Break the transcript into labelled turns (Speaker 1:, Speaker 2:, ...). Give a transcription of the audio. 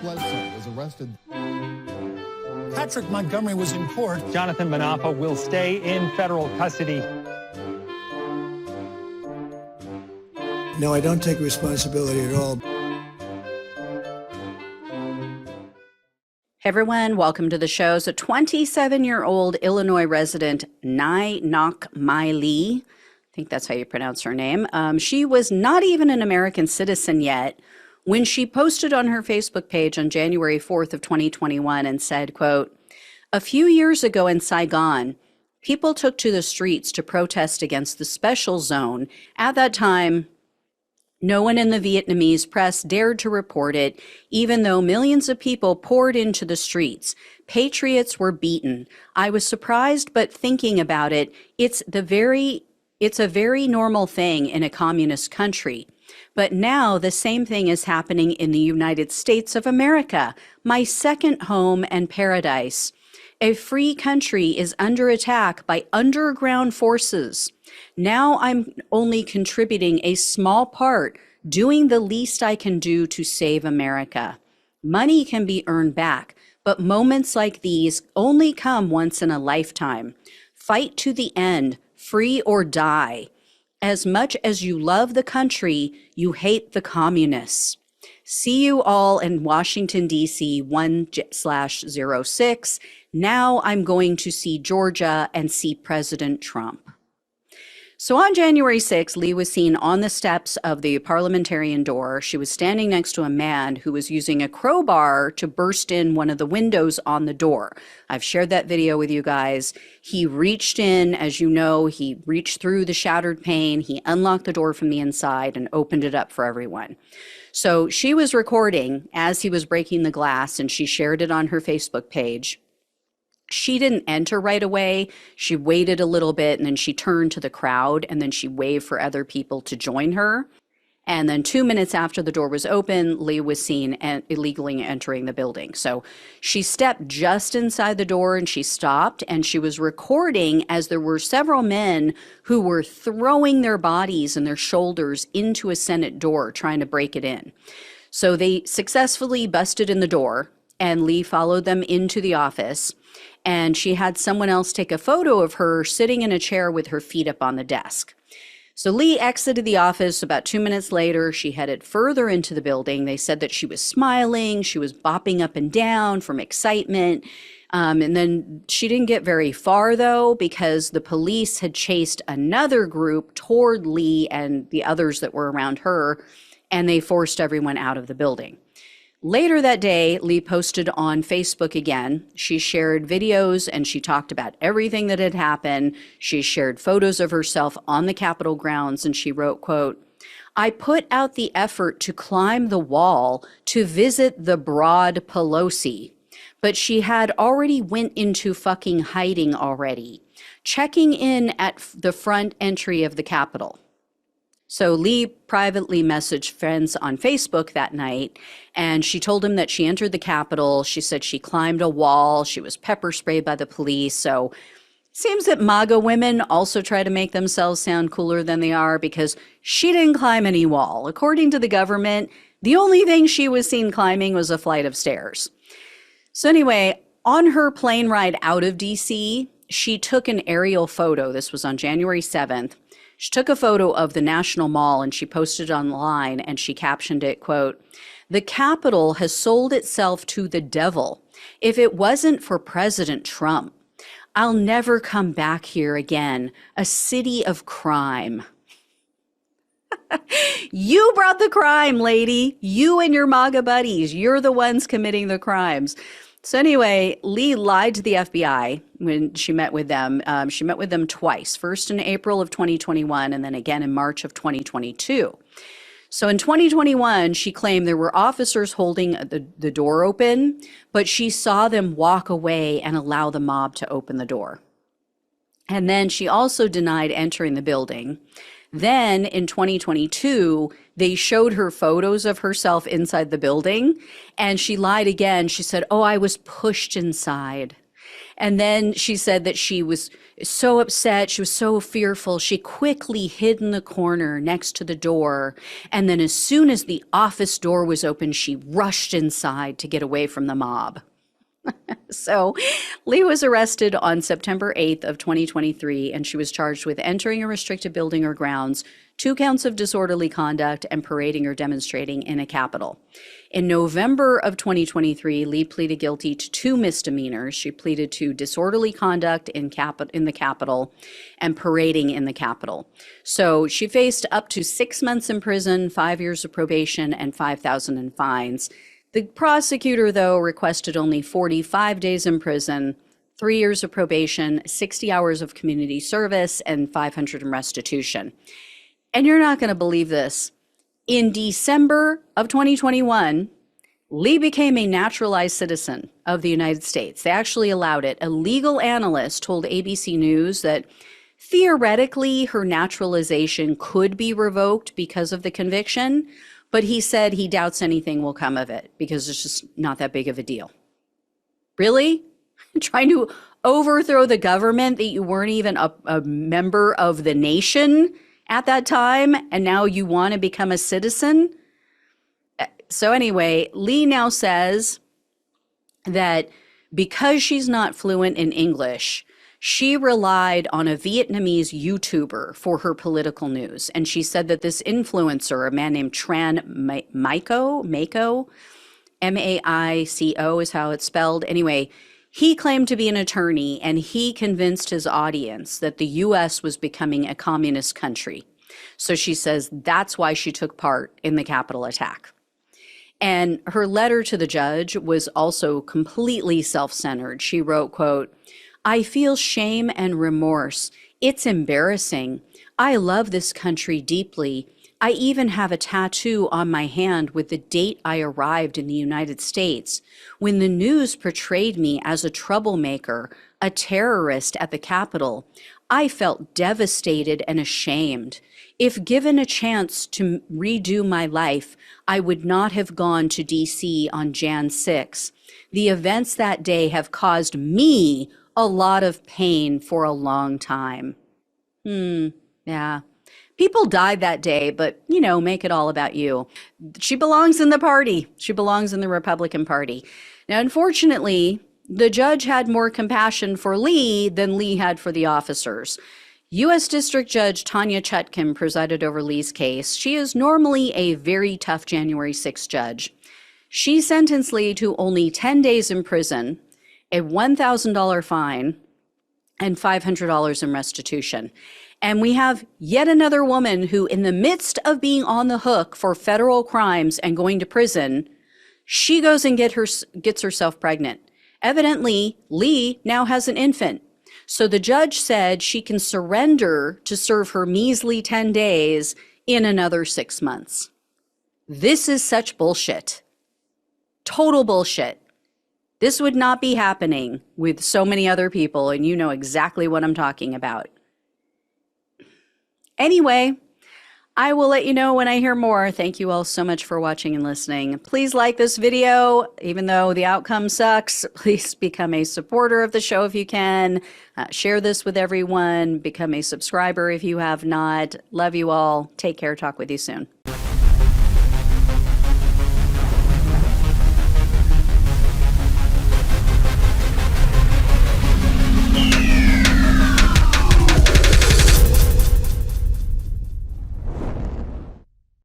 Speaker 1: Bledsoe was arrested.
Speaker 2: Patrick Montgomery was in court.
Speaker 3: Jonathan Manapa will stay in federal custody.
Speaker 4: No, I don't take responsibility at all.
Speaker 5: Hey everyone, welcome to the show. So 27-year-old Illinois resident Nhi Ngoc Mai, I think that's how you pronounce her name. She was not even an American citizen yet when she posted on her Facebook page on January 4th of 2021 and said, quote, "A few years ago in Saigon, people took to the streets to protest against the special zone. At that time, no one in the Vietnamese press dared to report it, even though millions of people poured into the streets. Patriots were beaten. I was surprised, but thinking about it, it's a very normal thing in a communist country. But now the same thing is happening in the United States of America, my second home and paradise. A free country is under attack by underground forces. Now I'm only contributing a small part, doing the least I can do to save America. Money can be earned back, but moments like these only come once in a lifetime. Fight to the end, free or die. As much as you love the country, you hate the communists. See you all in Washington, D.C. 1/06. Now I'm going to see Georgia and see President Trump." So on January 6th, Lee was seen on the steps of the parliamentarian door. She was standing next to a man who was using a crowbar to burst in one of the windows on the door. I've shared that video with you guys. He reached in, as you know, he reached through the shattered pane. He unlocked the door from the inside and opened it up for everyone. So she was recording as he was breaking the glass, and she shared it on her Facebook page. She didn't enter right away. She waited a little bit, and then she turned to the crowd, and then she waved for other people to join her. And then 2 minutes after the door was open, Lee was seen illegally entering the building. So she stepped just inside the door and she stopped, and she was recording as there were several men who were throwing their bodies and their shoulders into a Senate door trying to break it in. So they successfully busted in the door, and Lee followed them into the office. And she had someone else take a photo of her sitting in a chair with her feet up on the desk. So Lee exited the office. About 2 minutes later, she headed further into the building. They said that she was smiling. She was bopping up and down from excitement. And then she didn't get very far, though, because the police had chased another group toward Lee and the others that were around her, and they forced everyone out of the building. Later that day, Lee posted on Facebook again. She shared videos and she talked about everything that had happened. She shared photos of herself on the Capitol grounds, and she wrote, quote, "I put out the effort to climb the wall to visit the broad Pelosi, but she had already went into fucking hiding already, checking in at the front entry of the Capitol." So Lee privately messaged friends on Facebook that night, and she told him that she entered the Capitol. She said she climbed a wall. She was pepper sprayed by the police. So it seems that MAGA women also try to make themselves sound cooler than they are, because she didn't climb any wall. According to the government, the only thing she was seen climbing was a flight of stairs. So anyway, on her plane ride out of DC, she took an aerial photo. This was on January 7th. She took a photo of the National Mall and she posted it online, and she captioned it, quote, "The Capitol has sold itself to the devil. If it wasn't for President Trump, I'll never come back here again. A city of crime." You brought the crime, lady. You and your MAGA buddies. You're the ones committing the crimes. So anyway, Lee lied to the FBI when she met with them. She met with them twice, first in April of 2021 and then again in March of 2022. So in 2021, she claimed there were officers holding the door open, but she saw them walk away and allow the mob to open the door. And then she also denied entering the building. Then in 2022, they showed her photos of herself inside the building, and she lied again. She said, "Oh, I was pushed inside." And then she said that she was so upset. She was so fearful. She quickly hid in the corner next to the door. And then as soon as the office door was open, she rushed inside to get away from the mob. So Lee was arrested on September 8th of 2023, and she was charged with entering a restricted building or grounds, 2 counts of disorderly conduct, and parading or demonstrating in a Capitol. In November of 2023, Lee pleaded guilty to 2 misdemeanors. She pleaded to disorderly conduct in the Capitol and parading in the Capitol. So she faced up to 6 months in prison, 5 years of probation, and $5,000 in fines. The prosecutor, though, requested only 45 days in prison, 3 years of probation, 60 hours of community service, and $500 in restitution. And you're not going to believe this. In December of 2021, Lee became a naturalized citizen of the United States. They actually allowed it. A legal analyst told ABC News that theoretically her naturalization could be revoked because of the conviction, but he said he doubts anything will come of it because it's just not that big of a deal. Really? Trying to overthrow the government that you weren't even a member of the nation at that time, and now you want to become a citizen? So anyway, Lee now says that because she's not fluent in English, she relied on a Vietnamese YouTuber for her political news. And she said that this influencer, a man named Tran Maico, M-A-I-C-O is how it's spelled. Anyway, he claimed to be an attorney, and he convinced his audience that the U.S. was becoming a communist country. So she says that's why she took part in the Capitol attack. And her letter to the judge was also completely self-centered. She wrote, quote, "I feel shame and remorse. It's embarrassing. I love this country deeply. I even have a tattoo on my hand with the date I arrived in the United States. When the news portrayed me as a troublemaker, a terrorist at the Capitol, I felt devastated and ashamed. If given a chance to redo my life, I would not have gone to D.C. on Jan 6. The events that day have caused me a lot of pain for a long time." Yeah. People died that day, but, make it all about you. She belongs in the party. She belongs in the Republican Party. Now, unfortunately, the judge had more compassion for Lee than Lee had for the officers. U.S. District Judge Tanya Chutkin presided over Lee's case. She is normally a very tough January 6th judge. She sentenced Lee to only 10 days in prison, a $1,000 fine, and $500 in restitution. And we have yet another woman who, in the midst of being on the hook for federal crimes and going to prison, she goes and gets herself pregnant. Evidently, Lee now has an infant. So the judge said she can surrender to serve her measly 10 days in another 6 months. This is such bullshit. Total bullshit. This would not be happening with so many other people, and you know exactly what I'm talking about. Anyway, I will let you know when I hear more. Thank you all so much for watching and listening. Please like this video, even though the outcome sucks. Please become a supporter of the show if you can. Share this with everyone. Become a subscriber if you have not. Love you all. Take care. Talk with you soon.